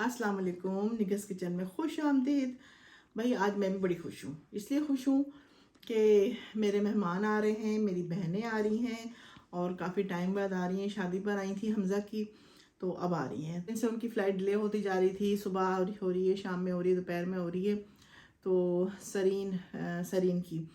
अस्सलाम वालेकुम। निगस किचन में खुश आमदीद। भाई आज मैं भी बड़ी खुश हूँ। इसलिए खुश हूँ कि मेरे मेहमान आ रहे हैं, मेरी बहनें आ रही हैं और काफ़ी टाइम बाद आ रही हैं। शादी पर आई थी हमज़ा की, तो अब आ रही हैं। इनसे उनकी फ़्लाइट डिले होती जा रही थी। सुबह हो रही है, शाम में हो रही है, दोपहर में हो रही है। तो सरीन की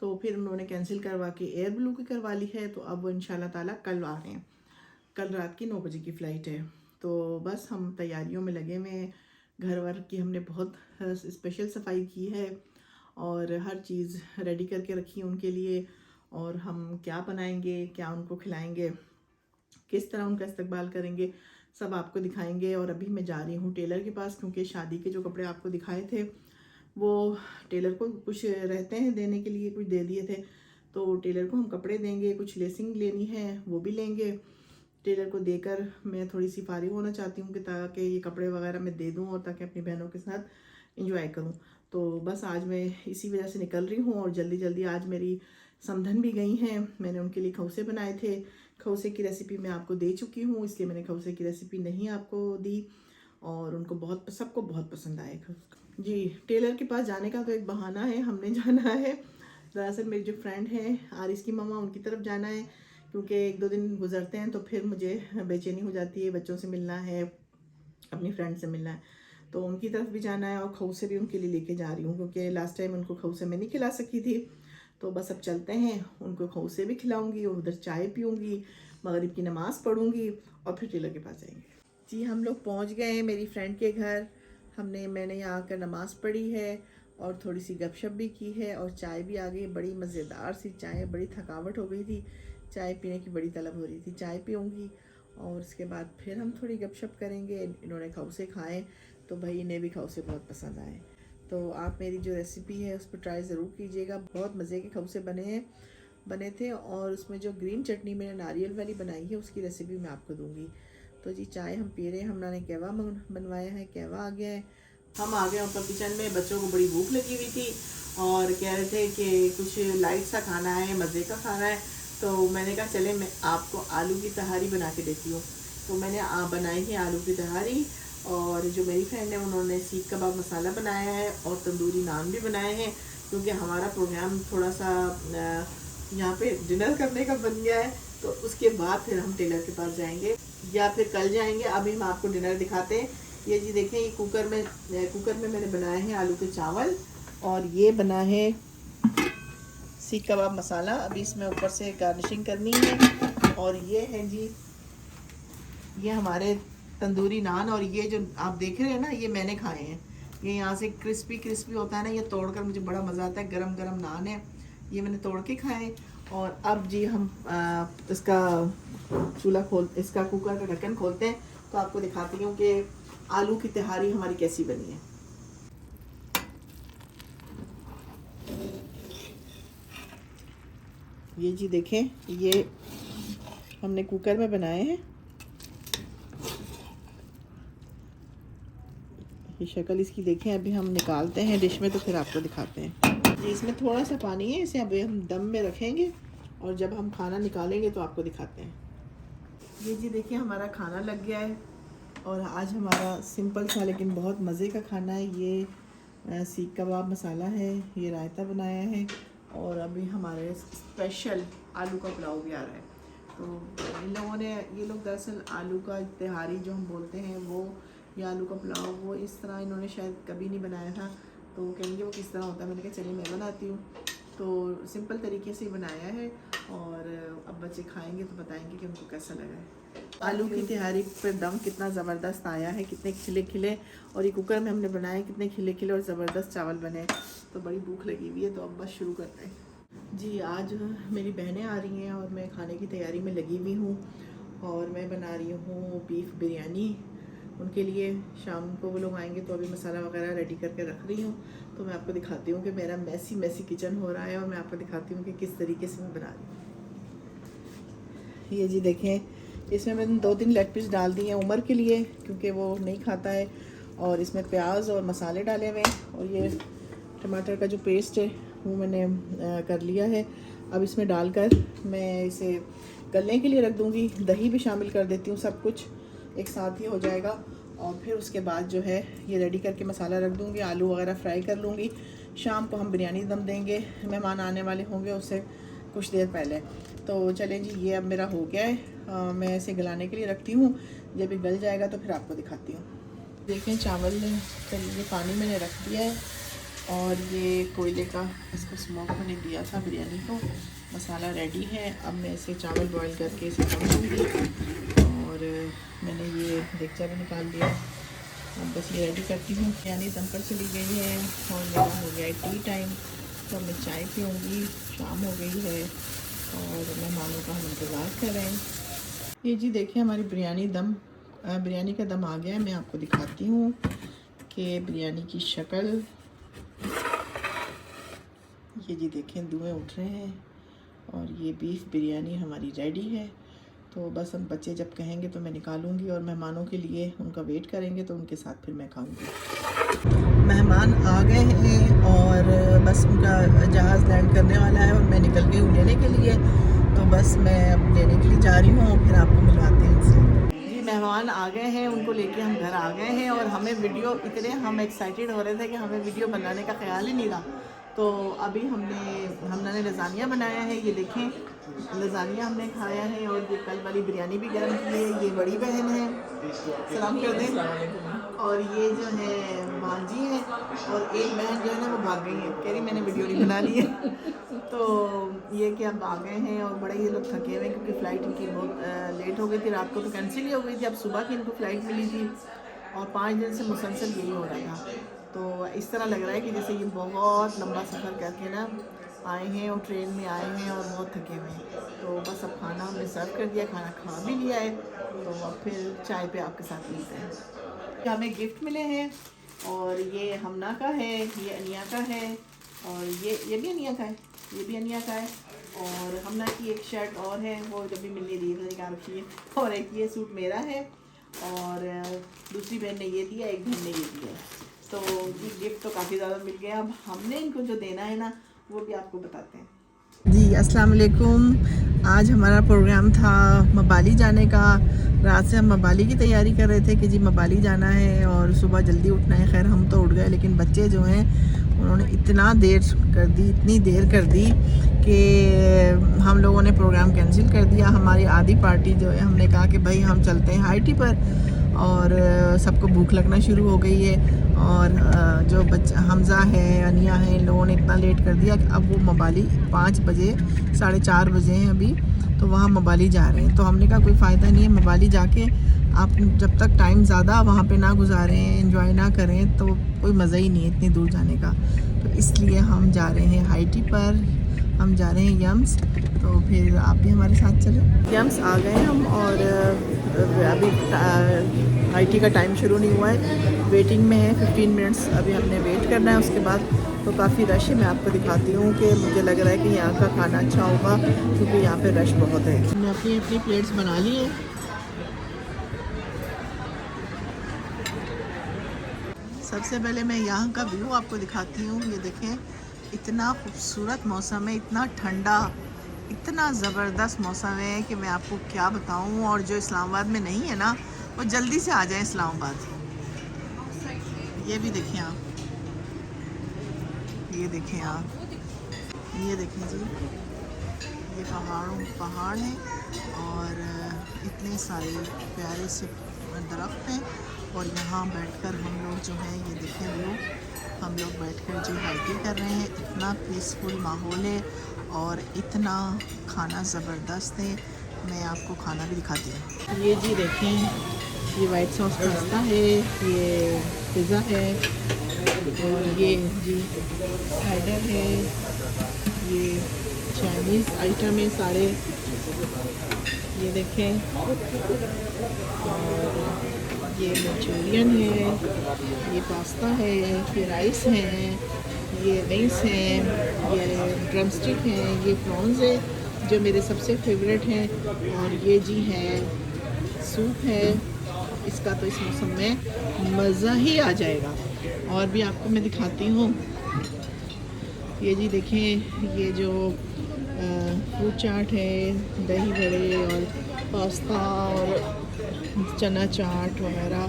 तो फिर उन्होंने कैंसिल करवा के एयर ब्लू की करवा ली है। तो अब वो इंशाल्लाह ताला कल आ रहे हैं। कल रात की 9 बजे की फ़्लाइट है। तो बस हम तैयारियों में लगे हुए हैं। घर वर की हमने बहुत स्पेशल सफाई की है और हर चीज़ रेडी करके रखी है उनके लिए। और हम क्या बनाएंगे, क्या उनको खिलाएंगे, किस तरह उनका इस्तकबाल करेंगे, सब आपको दिखाएंगे। और अभी मैं जा रही हूँ टेलर के पास, क्योंकि शादी के जो कपड़े आपको दिखाए थे वो टेलर को कुछ रहते हैं देने के लिए, कुछ दे दिए थे। तो टेलर को हम कपड़े देंगे, कुछ लेसिंग लेनी है वो भी लेंगे। टेलर को देकर मैं थोड़ी सी फारिग होना चाहती हूँ कि ताकि ये कपड़े वगैरह मैं दे दूँ और ताकि अपनी बहनों के साथ इंजॉय करूँ। तो बस आज मैं इसी वजह से निकल रही हूँ। और जल्दी जल्दी आज मेरी समधन भी गई हैं। मैंने उनके लिए खौसे बनाए थे। खौसे की रेसिपी मैं आपको दे चुकी हूँ, इसलिए मैंने खौसे की रेसिपी नहीं आपको दी। और उनको सबको बहुत पसंद आए जी। टेलर के पास जाने का तो एक बहाना है, हमने जाना है। दरअसल मेरी जो फ्रेंड है आरिस की मामा, उनकी तरफ जाना है, क्योंकि एक दो दिन गुजरते हैं तो फिर मुझे बेचैनी हो जाती है। बच्चों से मिलना है, अपनी फ्रेंड से मिलना है, तो उनकी तरफ भी जाना है। और खौसे भी उनके लिए लेके जा रही हूँ, क्योंकि लास्ट टाइम उनको खौसे मैं नहीं खिला सकी थी। तो बस अब चलते हैं, उनको खौसे भी खिलाऊँगी और उधर चाय पीऊँगी, मगरिब की नमाज़ पढ़ूँगी और फिर टेलर के पास जाएंगे। जी हम लोग पहुँच गए हैं मेरी फ्रेंड के घर। मैंने यहाँ आकर नमाज़ पढ़ी है और थोड़ी सी गपशप भी की है और चाय भी आ गई। बड़ी मज़ेदार सी चाय, बड़ी थकावट हो गई थी, चाय पीने की बड़ी तलब हो रही थी। चाय पीऊँगी और उसके बाद फिर हम थोड़ी गपशप करेंगे। इन्होंने खौसे खाए तो भाई इन्हें भी खौसे बहुत पसंद आए। तो आप मेरी जो रेसिपी है उस पर ट्राई ज़रूर कीजिएगा। बहुत मज़े के खौसे बने थे। और उसमें जो ग्रीन चटनी मैंने नारियल वाली बनाई है उसकी रेसिपी मैं आपको दूँगी। तो जी चाय हम पी रहे हैं। हमने कहवा बनवाया है, कहवा आ गया है। हम आ गए ऊपर किचन में। बच्चों को बड़ी भूख लगी हुई थी और कह रहे थे कि कुछ लाइट सा खाना है, मज़े का खाना है। तो मैंने कहा चले मैं आपको आलू की तहारी बना के देती हूँ। तो मैंने बनाई है आलू की तहारी। और जो मेरी फ्रेंड है उन्होंने सीख कबाब मसाला बनाया है और तंदूरी नान भी बनाए हैं, क्योंकि हमारा प्रोग्राम थोड़ा सा यहाँ पे डिनर करने का बन गया है। तो उसके बाद फिर हम टेलर के पास जाएंगे या फिर कल जाएंगे। अभी हम आपको डिनर दिखाते हैं। ये जी देखें, ये कुकर में मैंने बनाए हैं आलू के चावल और ये बना है सीख कबाब मसाला। अभी इसमें ऊपर से गार्निशिंग करनी है। और ये है जी, ये हमारे तंदूरी नान। और ये जो आप देख रहे हैं ना, ये मैंने खाए हैं। ये यहाँ से क्रिस्पी क्रिस्पी होता है ना, ये तोड़कर मुझे बड़ा मज़ा आता है। गरम गरम नान है, ये मैंने तोड़ के खाए। और अब जी हम इसका इसका कुकर का ढक्कन खोलते हैं तो आपको दिखाती हूँ कि आलू की तहारी हमारी कैसी बनी है। ये जी देखें, ये हमने कुकर में बनाए हैं। ये शक्ल इसकी देखें। अभी हम निकालते हैं डिश में तो फिर आपको दिखाते हैं। जी इसमें थोड़ा सा पानी है, इसे अभी हम दम में रखेंगे और जब हम खाना निकालेंगे तो आपको दिखाते हैं। ये जी देखिए हमारा खाना लग गया है। और आज हमारा सिंपल सा लेकिन बहुत मज़े का खाना है। ये सीख कबाब मसाला है, ये रायता बनाया है और अभी हमारे स्पेशल आलू का पुलाव भी आ रहा है। तो इन लोगों ने, ये लोग दरअसल आलू का तहारी जो हम बोलते हैं वो, या आलू का पुलाव, वो इस तरह इन्होंने शायद कभी नहीं बनाया था। तो वो कहेंगे वो किस तरह होता है। मैंने कहा चलिए मैं बनाती हूँ। तो सिंपल तरीके से बनाया है और अब बच्चे खाएंगे तो बताएंगे कि उनको कैसा लगा है। आलू की तहारी पर दम कितना ज़बरदस्त आया है, कितने खिले खिले। और ये कुकर में हमने बनाए, कितने खिले खिले और ज़बरदस्त चावल बने। तो बड़ी भूख लगी हुई है, तो अब बस शुरू करते हैं। जी आज मेरी बहनें आ रही हैं और मैं खाने की तैयारी में लगी हुई हूँ। और मैं बना रही हूँ बीफ बिरयानी उनके लिए। शाम को वो लोग आएंगे तो अभी मसाला वगैरह रेडी करके रख रही हूँ। तो मैं आपको दिखाती हूँ कि मेरा मैसी किचन हो रहा है और मैं आपको दिखाती हूँ कि किस तरीके से मैं बना रही हूँ। ये जी देखें, इसमें मैंने 2-3 लेग पीस डाल दिए हैं उमर के लिए, क्योंकि वो नहीं खाता है। और इसमें प्याज और मसाले डाले हुए हैं। और ये टमाटर का जो पेस्ट है वो मैंने कर लिया है। अब इसमें डालकर मैं इसे गलने के लिए रख दूँगी। दही भी शामिल कर देती हूँ, सब कुछ एक साथ ही हो जाएगा। और फिर उसके बाद जो है ये रेडी करके मसाला रख दूँगी, आलू वगैरह फ्राई कर लूँगी। शाम को हम बिरयानी दम देंगे, मेहमान आने वाले होंगे उससे कुछ देर पहले। तो चलें जी, ये अब मेरा हो गया है। मैं इसे गलाने के लिए रखती हूँ, जब ये गल जाएगा तो फिर आपको दिखाती हूँ। देखें चावल ये पानी मैंने रख दिया है और ये कोयले का इसको स्मोक मैंने दिया था बिरयानी को। मसाला रेडी है। अब मैं इसे चावल बॉईल करके इसे दम दूँगी और मैंने ये देगचा भी निकाल लिया। अब बस ये रेडी करती हूँ। बिरयानी दम पर चली गई है और मेरा हो गया है टी टाइम। तो मैं चाय पीऊँगी, शाम हो गई है और मेहमानों का हम इंतज़ार कर रहे हैं। ये जी देखिए हमारी बिरयानी का दम आ गया है। मैं आपको दिखाती हूँ कि बिरयानी की शक्ल, ये जी देखें धुएँ उठ रहे हैं और ये बीफ बिरयानी हमारी रेडी है। तो बस हम बच्चे जब कहेंगे तो मैं निकालूंगी और मेहमानों के लिए उनका वेट करेंगे तो उनके साथ फिर मैं खाऊंगी। मेहमान आ गए हैं और बस उनका जहाज़ लैंड करने वाला है और मैं निकल गई हूँ लेने के लिए। तो बस मैं अब लेने के लिए जा रही हूँ और फिर आपको मिलवाते हैं उनसे। जी मेहमान आ गए हैं, उनको लेके हम घर आ गए हैं और हमें वीडियो, इतने हम एक्साइटेड हो रहे थे कि हमें वीडियो बनाने का ख्याल ही नहीं रहा। तो अभी हमने लजानिया बनाया है, ये देखें लजानिया हमने खाया है और ये कल वाली बिरयानी भी गर्म की है। ये बड़ी बहन है, सलाम कर दें। और ये जो है भांजी है और एक बहन जो है ना वो भाग गई है, कह रही मैंने वीडियो नहीं बना ली है। तो ये कि अब आ गए हैं और बड़े ये लोग थके हुए क्योंकि फ़्लाइट इनकी बहुत लेट हो गई थी। रात को तो कैंसिल ही हो गई थी, अब सुबह की इनको फ़्लाइट मिली थी और 5 दिन से मुसलसल यही हो रहा था। तो इस तरह लग रहा है कि जैसे ये बहुत लंबा सफ़र करके ना आए हैं और ट्रेन में आए हैं और बहुत थके हुए हैं। तो बस अब खाना हमने सर्व कर दिया, खाना खा भी लिया है। तो अब फिर चाय पे आपके साथ मिलते हैं। हमें गिफ्ट मिले हैं और ये हमना का है, ये अनिया का है और ये भी अनिया का है, ये भी अनिया का है। और हमना की एक शर्ट और है, वो जब भी मिलनी दी तो निकाल रखी है। और एक ये सूट मेरा है और दूसरी बहन ने ये दिया, एक बहन ने ये दिया। तो जी गिफ्ट तो काफ़ी ज़्यादा मिल गया। अब हमने इनको जो देना है ना वो भी आपको बताते हैं। जी अस्सलाम वालेकुम। आज हमारा प्रोग्राम था मबाली जाने का। रात से हम मबाली की तैयारी कर रहे थे कि जी मबाली जाना है और सुबह जल्दी उठना है। खैर हम तो उठ गए, लेकिन बच्चे जो हैं उन्होंने इतना देर कर दी, इतनी देर कर दी कि हम लोगों ने प्रोग्राम कैंसिल कर दिया। हमारी आधी पार्टी जो है हमने कहा कि भाई हम चलते हैं हाई टी पर और सबको भूख लगना शुरू हो गई है। और जो बच्चा हमज़ा है, अनिया है, इन लोगों ने इतना लेट कर दिया कि अब वो मबाली 5 बजे 4:30 बजे हैं अभी, तो वहाँ मबाली जा रहे हैं। तो हमने कहा कोई फ़ायदा नहीं है मबाली जाके आप जब तक टाइम ज़्यादा वहाँ पे ना गुजारें, एंजॉय ना करें तो कोई मज़ा ही नहीं है इतनी दूर जाने का। तो इसलिए हम जा रहे हैं हाई टी पर, हम जा रहे हैं यम्स। तो फिर आप भी हमारे साथ चलें। यम्स आ गए हम और अभी हाई टी का टाइम शुरू नहीं हुआ है, वेटिंग में है 15 मिनट्स अभी हमने वेट करना है। उसके बाद तो काफ़ी रश है। मैं आपको दिखाती हूँ कि मुझे लग रहा है कि यहाँ का खाना अच्छा होगा क्योंकि यहाँ पे रश बहुत है। हमने अपनी अपनी प्लेट्स बना ली हैं। सबसे पहले मैं यहाँ का व्यू आपको दिखाती हूँ। ये देखें इतना खूबसूरत मौसम है, इतना ठंडा, इतना ज़बरदस्त मौसम है कि मैं आपको क्या बताऊँ। और जो इस्लामाबाद में नहीं है ना वो जल्दी से आ जाए इस्लामाबाद। ये भी देखें आप, ये देखें आप, ये देखें जी, ये पहाड़ हैं और इतने सारे प्यारे से दरख्त हैं। और यहाँ बैठकर हम लोग जो है ये देखें व्यू, हम लोग बैठकर जो हाइकिंग कर रहे हैं। इतना पीसफुल माहौल है और इतना खाना ज़बरदस्त है। मैं आपको खाना भी दिखाती हूँ। ये जी देखें, ये वाइट सॉस पास्ता है, ये पिज़्ज़ा है और ये जी साइडर है, ये चाइनीज़ आइटम है सारे, ये देखें। और ये मंचूरियन है, ये पास्ता है, ये राइस है, ये विंग्स हैं, ये ड्रमस्टिक हैं, ये प्रॉन्स है जो मेरे सबसे फेवरेट हैं। और ये जी है सूप है, इसका तो इस मौसम में मज़ा ही आ जाएगा। और भी आपको मैं दिखाती हूँ। ये जी देखें, ये जो फ्रूट चाट है, दही बड़े और पास्ता और चना चाट वगैरह,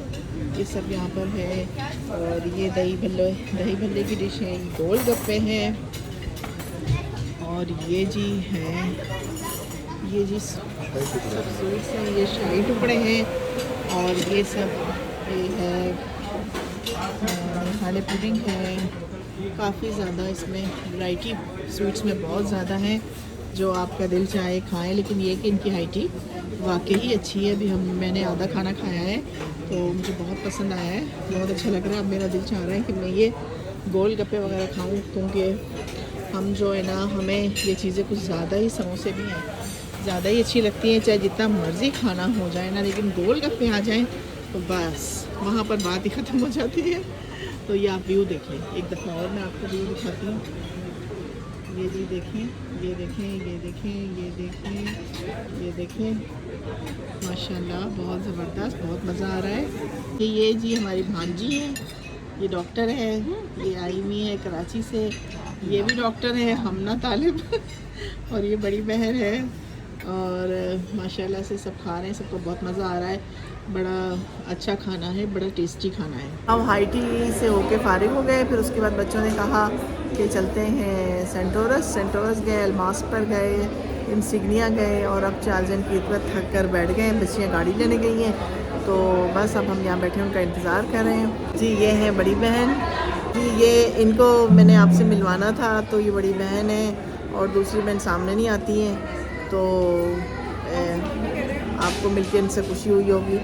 ये सब यहाँ पर है। और ये दही भल्ले की डिश है, गोलगप्पे हैं। और ये जी है, ये जी सब स्वीट्स हैं, ये शाही टुकड़े हैं। और ये सब ये है खाने पुडिंग है। काफ़ी ज़्यादा इसमें वैरायटी स्वीट्स में बहुत ज़्यादा है, जो आपका दिल चाहे खाएं। लेकिन ये कि इनकी हाइटी वाकई अच्छी है। अभी मैंने आधा खाना खाया है तो मुझे बहुत पसंद आया है, बहुत अच्छा लग रहा है। अब मेरा दिल चाह रहा है कि मैं ये गोलगप्पे वगैरह खाऊं, क्योंकि हम जो है ना, हमें ये चीज़ें कुछ ज़्यादा ही, समोसे भी हैं, ज़्यादा ही अच्छी लगती हैं। चाहे जितना मर्ज़ी खाना हो जाए ना, लेकिन गोलगप्पे आ जाएँ तो बस वहाँ पर बात ही ख़त्म हो जाती है। तो ये आप व्यू देखें एक दफ़ा और, मैं आपको व्यू दिखाती हूँ। ये जी देखें, ये देखें, ये देखें, ये देखें, ये देखें, माशाल्लाह बहुत ज़बरदस्त, बहुत मज़ा आ रहा है। ये जी हमारी भांजी है, ये डॉक्टर है, ये आई हुई है कराची से। ये भी डॉक्टर है, हमना तालिब और ये बड़ी बहन है। और माशाल्लाह से सब खा रहे हैं, सबको बहुत मज़ा आ रहा है। बड़ा अच्छा खाना है, बड़ा टेस्टी खाना है। हम हाई टी से होके फारिग हो गए। फिर उसके बाद बच्चों ने कहा कि चलते हैं सेंटोरस गए, अलमास पर गए, इंसिग्निया गए। और अब चार्जन की इतना थक कर बैठ गए हैं, बच्चियाँ गाड़ी लेने गई हैं। तो बस अब हम यहाँ बैठे उनका इंतज़ार कर रहे हैं। जी ये है बड़ी बहन जी, ये इनको मैंने आपसे मिलवाना था। तो ये बड़ी बहन है और दूसरी बहन सामने नहीं आती हैं, तो आपको मिलकर इनसे खुशी हुई होगी।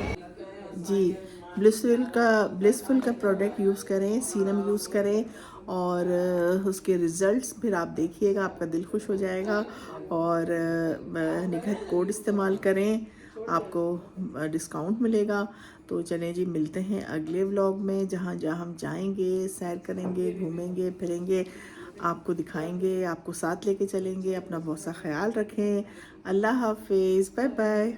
जी ब्लिसफुल का प्रोडक्ट यूज़ करें, सीरम यूज़ करें और उसके रिज़ल्ट्स फिर आप देखिएगा, आपका दिल खुश हो जाएगा। और निगहत कोड इस्तेमाल करें, आपको डिस्काउंट मिलेगा। तो चलें जी, मिलते हैं अगले व्लॉग में, जहाँ जहाँ हम जाएंगे, सैर करेंगे, घूमेंगे फिरेंगे, आपको दिखाएंगे, आपको साथ लेके चलेंगे। अपना बहुत सा ख्याल रखें। अल्लाह हाफिज़, बाय बाय।